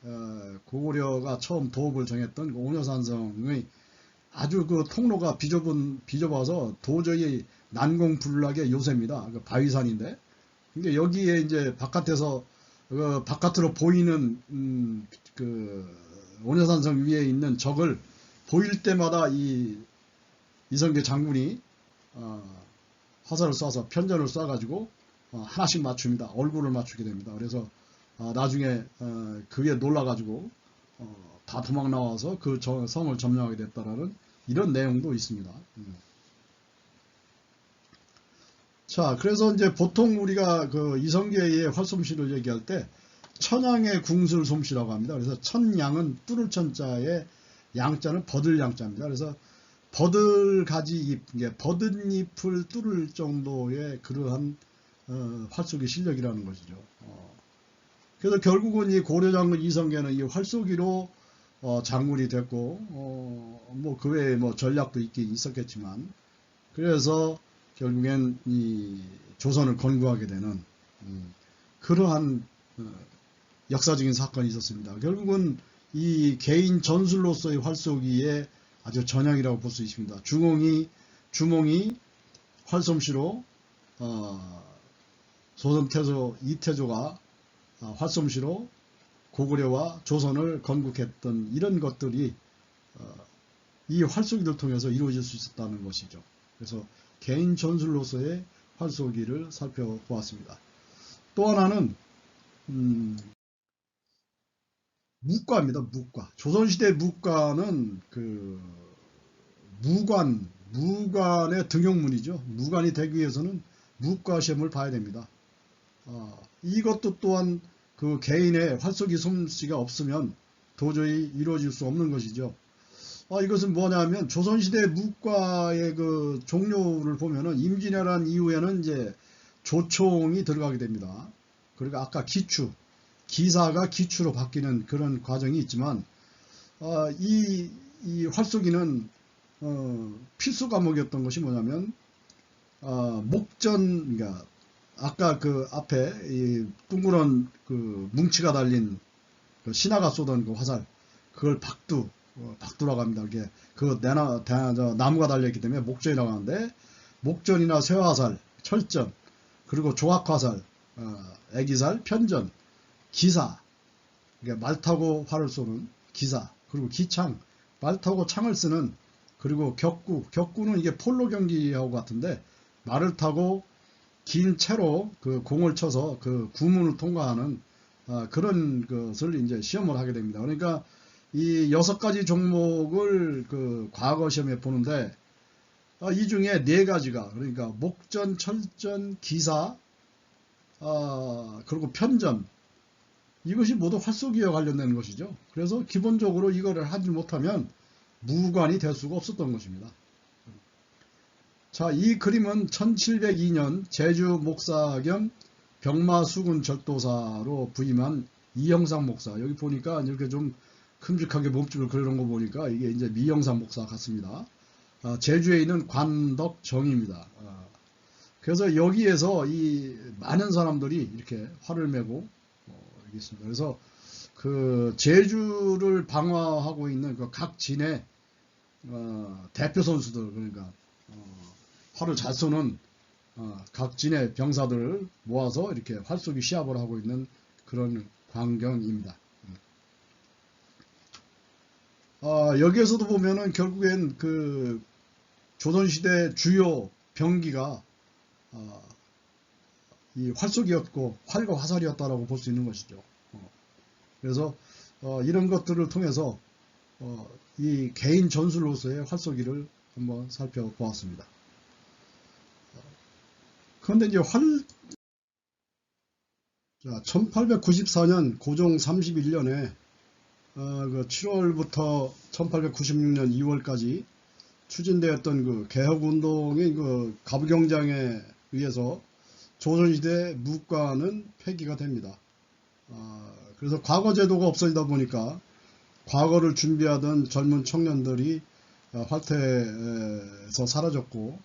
A: 고구려가 처음 도읍을 정했던 그 오녀산성의 아주 그 통로가 비좁아서 도저히 난공불락의 요새입니다. 그 바위산인데, 근데 여기에 이제 바깥에서 바깥으로 보이는 그 원효산성 위에 있는 적을 보일 때마다 이 이성계 장군이 화살을 쏴서 편전을 쏴가지고 하나씩 맞춥니다. 얼굴을 맞추게 됩니다. 그래서 나중에 그 위에 놀라가지고 다 도망 나와서 그 성을 점령하게 됐다라는 이런 내용도 있습니다. 자, 그래서 이제 보통 우리가 그 이성계의 활솜씨를 얘기할 때 천양의 궁술 솜씨라고 합니다. 그래서 천양은 뚫을 천자에 양자는 버들 양자입니다. 그래서 버들가지 잎, 버든 잎을 뚫을 정도의 그러한 활쏘기 실력이라는 것이죠. 그래서 결국은 이 고려장군 이성계는 이 활쏘기로 장군이 됐고, 뭐 그 외에 뭐 전략도 있긴 있었겠지만, 그래서 결국엔 이 조선을 건국하게 되는 그러한 역사적인 사건이 있었습니다. 결국은 이 개인 전술로서의 활쏘기의 아주 전형이라고 볼 수 있습니다. 주몽이 활솜씨로 조선태조 이태조가 활솜씨로 고구려와 조선을 건국했던 이런 것들이 이 활쏘기를 통해서 이루어질 수 있었다는 것이죠. 그래서 개인 전술로서의 활쏘기를 살펴보았습니다. 또 하나는 묵과입니다. 묵과. 조선시대 묵과는 그 무관의 등용문이죠. 무관이 되기 위해서는 묵과 시험을 봐야 됩니다. 이것도 또한 그 개인의 활쏘기 솜씨가 없으면 도저히 이루어질 수 없는 것이죠. 이것은 뭐냐면 조선시대 묵과의 그 종료를 보면은 임진왜란 이후에는 이제 조총이 들어가게 됩니다. 그리고 아까 기사가 기추로 바뀌는 그런 과정이 있지만 이 활쏘기는 필수 과목이었던 것이 뭐냐면 목전, 그러니까 아까 그 앞에 이 둥그런 그 뭉치가 달린 그 신하가 쏘던 그 화살, 그걸 박두라고 합니다. 이게 그 나무가 달려있기 때문에 목전이라고 하는데, 목전이나 쇠화살, 철전, 그리고 조각화살, 애기살, 편전, 기사, 그러니까 말 타고 활을 쏘는 기사, 그리고 기창, 말 타고 창을 쓰는, 그리고 격구는 이게 폴로 경기하고 같은데 말을 타고 긴 채로 그 공을 쳐서 그 구문을 통과하는 그런 것을 이제 시험을 하게 됩니다. 그러니까 이 6가지 종목을 그 과거 시험에 보는데 이 중에 4가지가, 그러니까 목전, 철전, 기사, 그리고 편전, 이것이 모두 활쏘기와 관련된 것이죠. 그래서 기본적으로 이거를 하지 못하면 무관이 될 수가 없었던 것입니다. 자, 이 그림은 1702년 제주 목사 겸 병마수군 절도사로 부임한 이영상 목사. 여기 보니까 이렇게 좀 큼직하게 몸집을 그려놓은 거 보니까 이게 이제 미영상 목사 같습니다. 제주에 있는 관덕정입니다. 그래서 여기에서 이 많은 사람들이 이렇게 활을 메고 있습니다. 그래서 그 제주를 방어하고 있는 그 각 진의 대표 선수들, 그러니까 활을 잘 쏘는 각 진의 병사들을 모아서 이렇게 활쏘기 시합을 하고 있는 그런 광경입니다. 여기에서도 보면은 결국엔 그 조선시대 주요 병기가 이 활쏘기였고 활과 화살이었다라고 볼 수 있는 것이죠. 그래서 이런 것들을 통해서 이 개인 전술로서의 활쏘기를 한번 살펴보았습니다. 그런데 이제 1894년 고종 31년에 그 7월부터 1896년 2월까지 추진되었던 그 개혁운동의 그 가부경장에 의해서 조선시대 묵과는 폐기가 됩니다. 그래서 과거 제도가 없어지다 보니까 과거를 준비하던 젊은 청년들이 활퇴에서 사라졌고,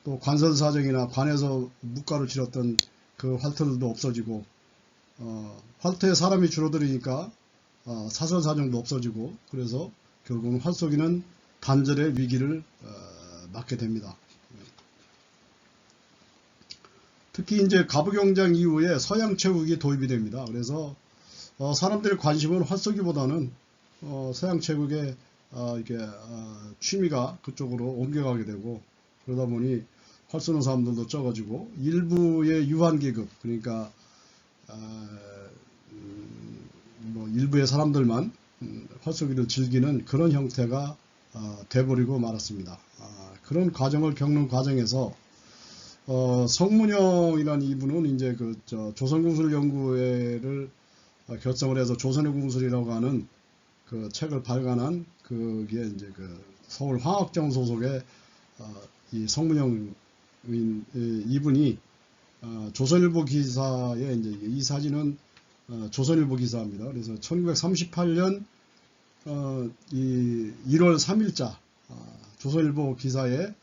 A: 또 관선사정이나 관에서 묵과를 치렀던 그 활터들도 없어지고, 활터에 사람이 줄어들으니까 사설사정도 없어지고, 그래서 결국은 활쏘기는 단절의 위기를 맞게 됩니다. 특히 이제 가부경장 이후에 서양체육이 도입이 됩니다. 그래서 사람들의 관심은 활쏘기보다는 서양 체국의 이게 취미가 그쪽으로 옮겨가게 되고, 그러다 보니 활 쏘는 사람들도 적어지고, 일부의 유한계급, 그러니까 뭐 일부의 사람들만 활쏘기를 즐기는 그런 형태가 돼버리고 말았습니다. 그런 과정을 겪는 과정에서 성문형이라는 이분은 이제 조선궁술연구회를 결성을 해서 조선의 궁술이라고 하는 그 책을 발간한 그게 이제 서울 황학정 소속의 이 성문형 이분이 조선일보 기사에 이제 이 사진은 조선일보 기사입니다. 그래서 1938년 이 1월 3일자 조선일보 기사에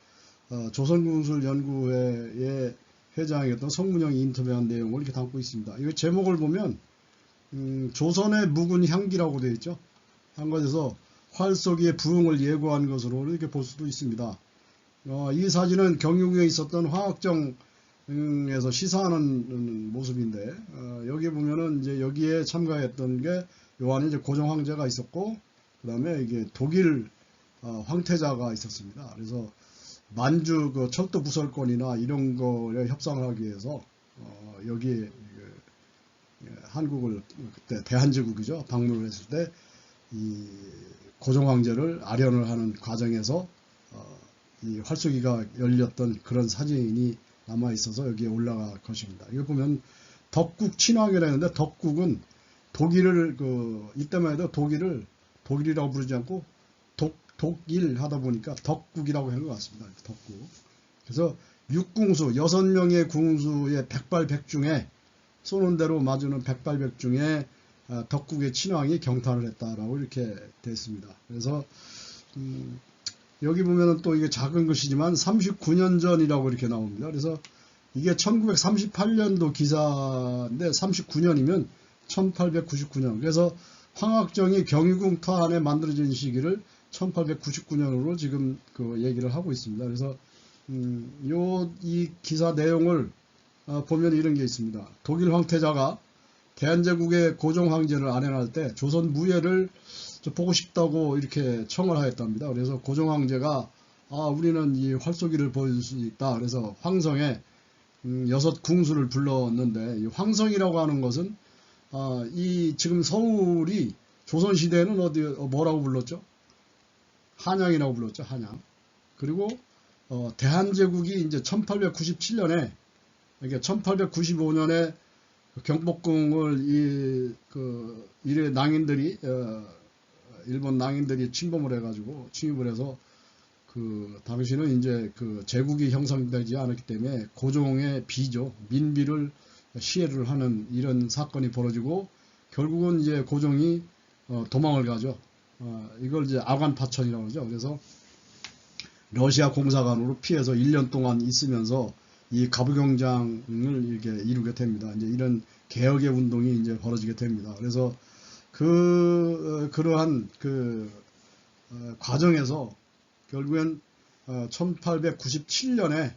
A: 조선궁술연구회의 회장이었던 성문형이 인터뷰한 내용을 이렇게 담고 있습니다. 이 제목을 보면 조선의 묵은 향기라고 되어 있죠. 한 것에서 활쏘기의 부흥을 예고한 것으로 이렇게 볼 수도 있습니다. 이 사진은 경유궁에 있었던 화학정에서 시사하는 모습인데, 여기 보면은 이제 여기에 참가했던 게 요 안에 이제 고종 황제가 있었고, 그 다음에 이게 독일 황태자가 있었습니다. 그래서 만주 그 철도 부설권이나 이런 거에 협상을 하기 위해서 여기 한국을 그때 대한제국이죠, 방문을 했을 때 이 고종 황제를 아련을 하는 과정에서 이 활쏘기가 열렸던 그런 사진이 남아 있어서 여기에 올라갈 것입니다. 이거 보면 덕국 친왕이라 했는데, 덕국은 독일을 이때만 해도 독일이라고 부르지 않고 독일 하다 보니까 덕국이라고 한 것 같습니다. 덕국. 그래서 6궁수 6명의 궁수의 백발백중에 쏘는 대로 맞으는 백발백중에 덕국의 친왕이 경탄을 했다라고 이렇게 되어 있습니다. 그래서 여기 보면은 또 이게 작은 글씨지만 39년 전이라고 이렇게 나옵니다. 그래서 이게 1938년도 기사인데 39년이면 1899년. 그래서 황학정이 경유궁 터안에 만들어진 시기를 1899년으로 지금 얘기를 하고 있습니다. 그래서 이 기사 내용을 보면 이런 게 있습니다. 독일 황태자가 대한제국의 고종 황제를 안행할 때 조선 무예를 보고 싶다고 이렇게 청을 하였답니다. 그래서 고종 황제가 우리는 이 활쏘기를 보여줄 수 있다. 그래서 황성에 6궁수를 불렀는데, 이 황성이라고 하는 것은 이 지금 서울이 조선시대에는 뭐라고 불렀죠? 한양이라고 불렀죠. 한양. 그리고 대한제국이 이제 1897년에, 그러니까 1895년에 경복궁을 일의 낭인들이 일본 낭인들이 침범을 해가지고 침입을 해서 당시는 이제 제국이 형성되지 않았기 때문에 고종의 비죠, 민비를 시해를 하는 이런 사건이 벌어지고, 결국은 이제 고종이 도망을 가죠. 이걸 이제 아관파천이라고 하죠. 그래서 러시아 공사관으로 피해서 1년 동안 있으면서 이 가부경장을 이렇게 이루게 됩니다. 이제 이런 개혁의 운동이 이제 벌어지게 됩니다. 그래서 그러한 과정에서 결국엔 1897년에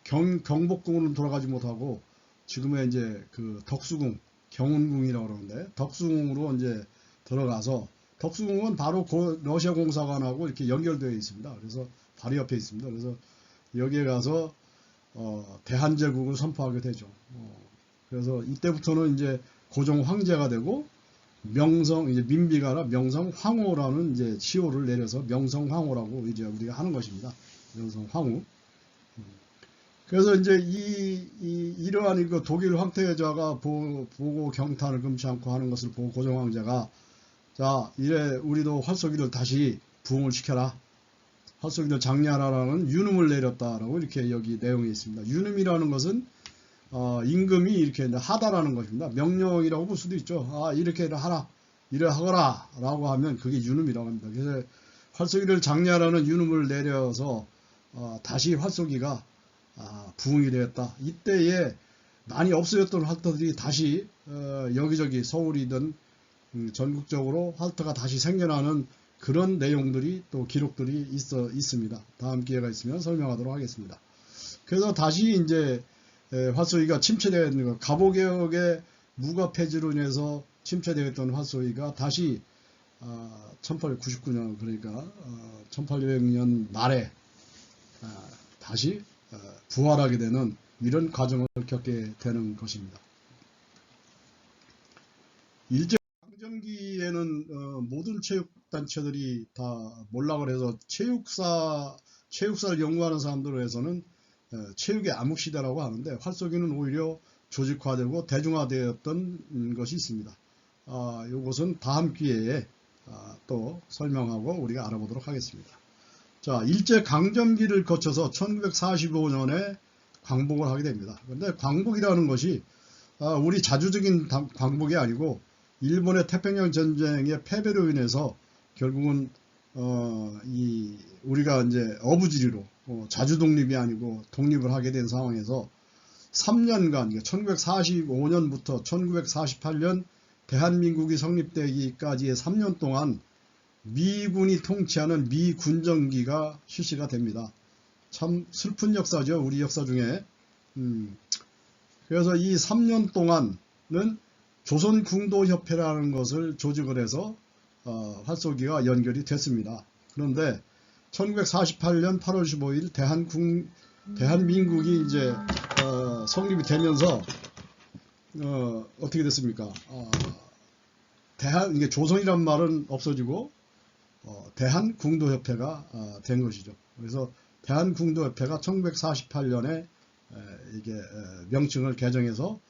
A: 경복궁으로 돌아가지 못하고 지금의 이제 덕수궁, 경운궁이라고 그러는데, 덕수궁으로 이제 들어가서, 덕수궁은 바로 러시아 공사관하고 이렇게 연결되어 있습니다. 그래서 바로 옆에 있습니다. 그래서 여기에 가서 대한제국을 선포하게 되죠. 그래서 이때부터는 이제 고종 황제가 되고, 이제 민비가 아니라 명성황후라는 이제 시호를 내려서 명성황후라고 이제 우리가 하는 것입니다. 명성황후. 그래서 이제 이러한 독일 황태자가 보고 경탄을 금치 않고 하는 것을 보고 고종 황제가, 자, 이래 우리도 활쏘기를 다시 부흥을 시켜라, 활쏘기를 장려하라라는 유num을 내렸다라고 이렇게 여기 내용이 있습니다. 유num이라는 것은 임금이 이렇게 하다라는 것입니다. 명령이라고 볼 수도 있죠. 이렇게 하라, 이래 하거라 라고 하면 그게 유num이라고 합니다. 그래서 활쏘기를 장려하라는 유num을 내려서 다시 활쏘기가 부흥이 되었다. 이때에 많이 없어졌던 활터들이 다시 여기저기 서울이든 전국적으로 활터가 다시 생겨나는 그런 내용들이 또 기록들이 있습니다. 다음 기회가 있으면 설명하도록 하겠습니다. 그래서 다시 이제 활쏘기가 침체되는 것, 갑오개혁의 무가 폐지로 인해서 침체되었던 활쏘기가 다시 1899년 그러니까 1800년 말에 다시 부활하게 되는 이런 과정을 겪게 되는 것입니다. 일제강점기에는 모든 체육단체들이 다 몰락을 해서 체육사를 연구하는 사람들로 해서는 체육의 암흑시대라고 하는데 활쏘기는 오히려 조직화되고 대중화되었던 것이 있습니다. 이것은 다음 기회에 또 설명하고 우리가 알아보도록 하겠습니다. 자, 일제강점기를 거쳐서 1945년에 광복을 하게 됩니다. 그런데 광복이라는 것이 우리 자주적인 광복이 아니고 일본의 태평양 전쟁의 패배로 인해서 결국은 우리가 이제 어부지리로 자주 독립이 아니고 독립을 하게 된 상황에서 3년간 1945년부터 1948년 대한민국이 성립되기까지의 3년 동안 미군이 통치하는 미군정기가 실시가 됩니다. 참 슬픈 역사죠. 우리 역사 중에. 그래서 이 3년 동안은 조선궁도협회라는 것을 조직을 해서 활쏘기가 연결이 됐습니다. 그런데 1948년 8월 15일 대한민국이 이제 성립이 되면서 어떻게 됐습니까? 이게 조선이란 말은 없어지고 대한궁도협회가 된 것이죠. 그래서 대한궁도협회가 1948년에 이게 명칭을 개정해서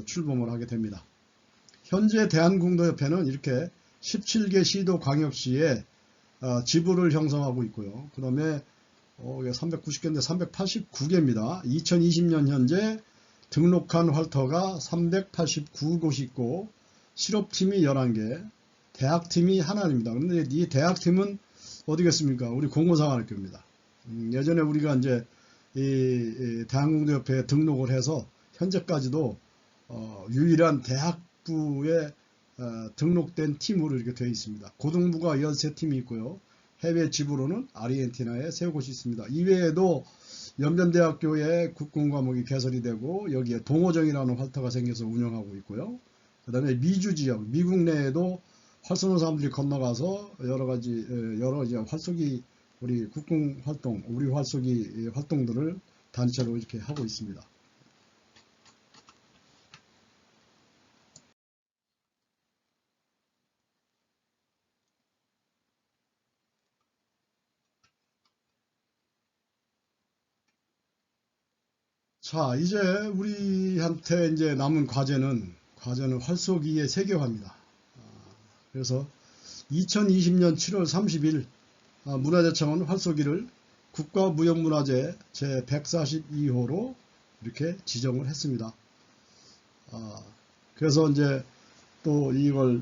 A: 출범을 하게 됩니다. 현재 대한궁도협회는 이렇게 17개 시도 광역시에 지부를 형성하고 있고요. 그 다음에 390개인데 389개입니다. 2020년 현재 등록한 활터가 389곳이 있고 실업팀이 11개, 대학팀이 하나입니다. 그런데 이 대학팀은 어디겠습니까? 우리 공무상학교입니다. 예전에 우리가 이제 이 대한궁도협회에 등록을 해서 현재까지도 유일한 대학부에 등록된 팀으로 이렇게 되어 있습니다. 고등부가 13팀이 있고요. 해외 지부로는 아르헨티나에 3곳이 있습니다. 이외에도 연변대학교에 국군 과목이 개설이 되고 여기에 동호정이라는 활터가 생겨서 운영하고 있고요. 그 다음에 미주 지역, 미국 내에도 활쏘는 사람들이 건너가서 여러 이제 활쏘기 우리 국군 활동, 우리 활쏘기 활동들을 단체로 이렇게 하고 있습니다. 자, 이제 우리한테 이제 남은 과제는 활쏘기의 세계화입니다. 그래서 2020년 7월 30일 문화재청은 활쏘기를 국가무형문화재 제142호로 이렇게 지정을 했습니다. 그래서 이제 또 이걸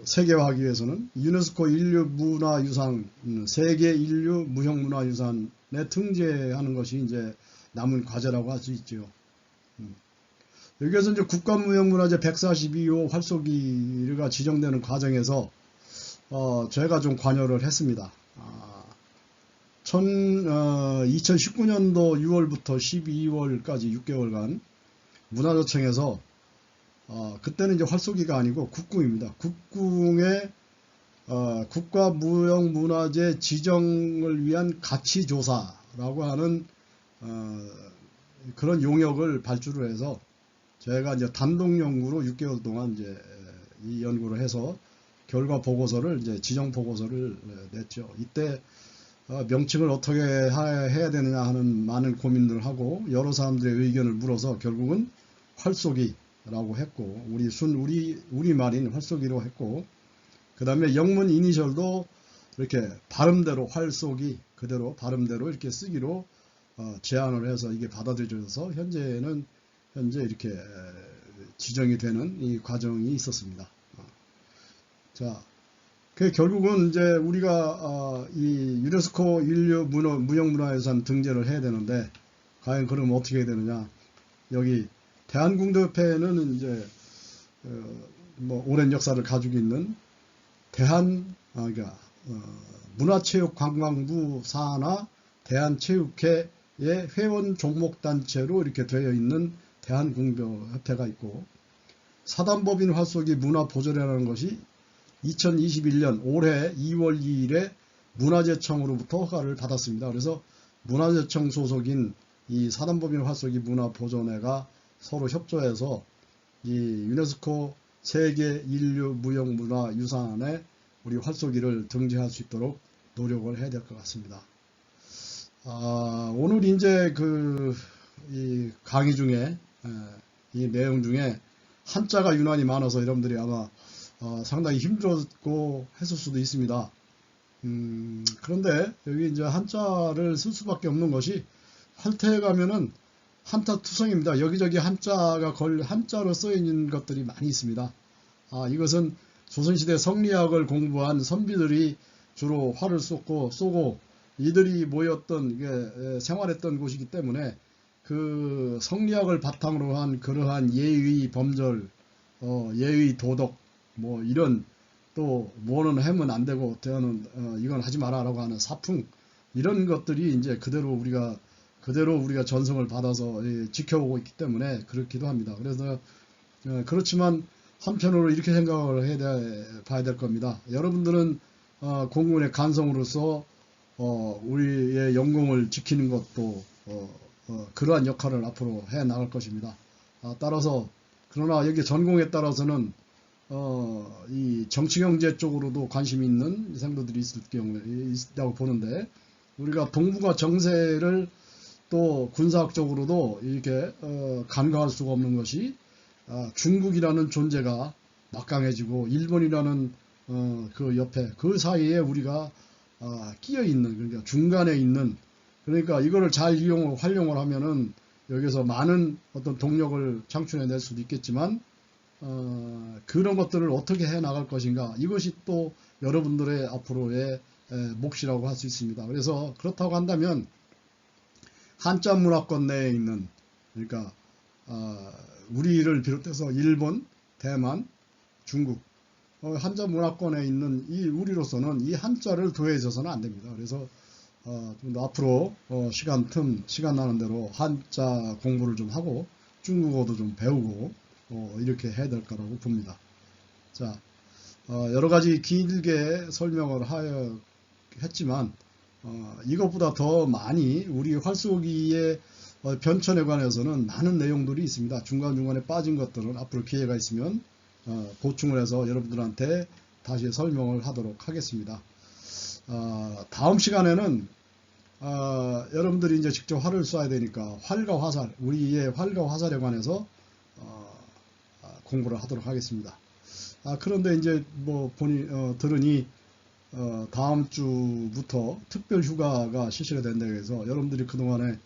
A: 세계화하기 위해서는 유네스코 인류문화유산, 세계 인류 무형문화유산에 등재하는 것이 이제 남은 과제라고 할 수 있죠. 여기에서 이제 국가무형문화재 142호 활쏘기가 지정되는 과정에서 제가 좀 관여를 했습니다. 2019년도 6월부터 12월까지 6개월간 문화재청에서 그때는 이제 활쏘기가 아니고 국궁입니다. 국궁의 국가무형문화재 지정을 위한 가치조사라고 하는 그런 용역을 발주를 해서 제가 이제 단독 연구로 6개월 동안 이제 이 연구를 해서 결과 보고서를 이제 지정 보고서를 냈죠. 이때 명칭을 어떻게 해야 되느냐 하는 많은 고민을 하고 여러 사람들의 의견을 물어서 결국은 활쏘기라고 했고 우리 말인 활쏘기로 했고 그 다음에 영문 이니셜도 이렇게 발음대로 활쏘기 그대로 발음대로 이렇게 쓰기로 제안을 해서 이게 받아들여져서 현재 이렇게 지정이 되는 이 과정이 있었습니다. 자, 결국은 이제 우리가 이 유네스코 인류 무형문화유산 등재를 해야 되는데 과연 그럼 어떻게 해야 되느냐? 여기 대한궁도협회는 이제 뭐 오랜 역사를 가지고 있는 그러니까 문화체육관광부 산하 대한체육회의 회원 종목단체로 이렇게 되어 있는 대한궁도협회가 있고 사단법인 활쏘기 문화보존회라는 것이 2021년 올해 2월 2일에 문화재청으로부터 허가를 받았습니다. 그래서 문화재청 소속인 이 사단법인 활쏘기 문화보존회가 서로 협조해서 이 유네스코 세계 인류 무형 문화 유산에 우리 활쏘기를 등재할 수 있도록 노력을 해야 될 것 같습니다. 오늘 이제 이 강의 중에 이 내용 중에 한자가 유난히 많아서 여러분들이 아마 상당히 힘들었고 했을 수도 있습니다. 그런데 여기 이제 한자를 쓸 수밖에 없는 것이 할태에 가면은 한자투성입니다. 여기저기 한자로 써 있는 것들이 많이 있습니다. 이것은 조선시대 성리학을 공부한 선비들이 주로 활을 쏘고 이들이 모였던 생활했던 곳이기 때문에 그 성리학을 바탕으로 한 그러한 예의 범절, 예의 도덕, 뭐 이런 또 뭐는 하면 안 되고 이건 하지 마라라고 하는 사풍 이런 것들이 이제 그대로 우리가 전성을 받아서 지켜오고 있기 때문에 그렇기도 합니다. 그래서 그렇지만 한편으로 이렇게 생각을 봐야 될 겁니다. 여러분들은 공군의 간성으로서 우리의 영공을 지키는 것도 그러한 역할을 앞으로 해 나갈 것입니다. 따라서 그러나 여기 전공에 따라서는 이 정치경제 쪽으로도 관심이 있는 생도들이 있다고 보는데 우리가 동북아 정세를 또 군사학적으로도 이렇게 간과할 수가 없는 것이 중국이라는 존재가 막강해지고 일본이라는 그 옆에 그 사이에 우리가 끼어 있는 그러니까 중간에 있는 그러니까 이거를 잘 활용을 하면은 여기서 많은 어떤 동력을 창출해낼 수도 있겠지만 그런 것들을 어떻게 해 나갈 것인가 이것이 또 여러분들의 앞으로의 몫이라고 할 수 있습니다. 그래서 그렇다고 한다면 한자 문화권 내에 있는 그러니까 우리를 비롯해서 일본, 대만, 중국 한자 문화권에 있는 이 우리로서는 이 한자를 도외해서는 안 됩니다. 그래서 좀 더 앞으로 시간 나는 대로 한자 공부를 좀 하고 중국어도 좀 배우고 이렇게 해야 될 거라고 봅니다. 자, 여러 가지 길게 설명을 했지만 이것보다 더 많이 우리 활쏘기의 변천에 관해서는 많은 내용들이 있습니다. 중간중간에 빠진 것들은 앞으로 기회가 있으면 보충을 해서 여러분들한테 다시 설명을 하도록 하겠습니다. 다음 시간에는 여러분들이 이제 직접 활을 쏴야 되니까 활과 화살, 우리의 활과 화살에 관해서 공부를 하도록 하겠습니다. 그런데 이제 들으니 다음 주부터 특별 휴가가 실시가 된다고 해서 여러분들이 그동안에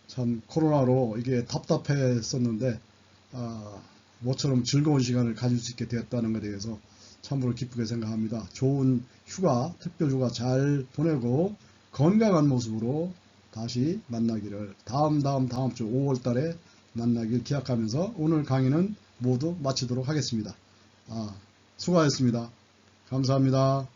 A: 참 코로나로 이게 답답했었는데 모처럼 즐거운 시간을 가질 수 있게 되었다는 것에 대해서 참으로 기쁘게 생각합니다. 좋은 휴가, 특별 휴가 잘 보내고 건강한 모습으로 다시 만나기를 다음 주 5월 달에 만나길 기약하면서 오늘 강의는 모두 마치도록 하겠습니다. 수고하셨습니다. 감사합니다.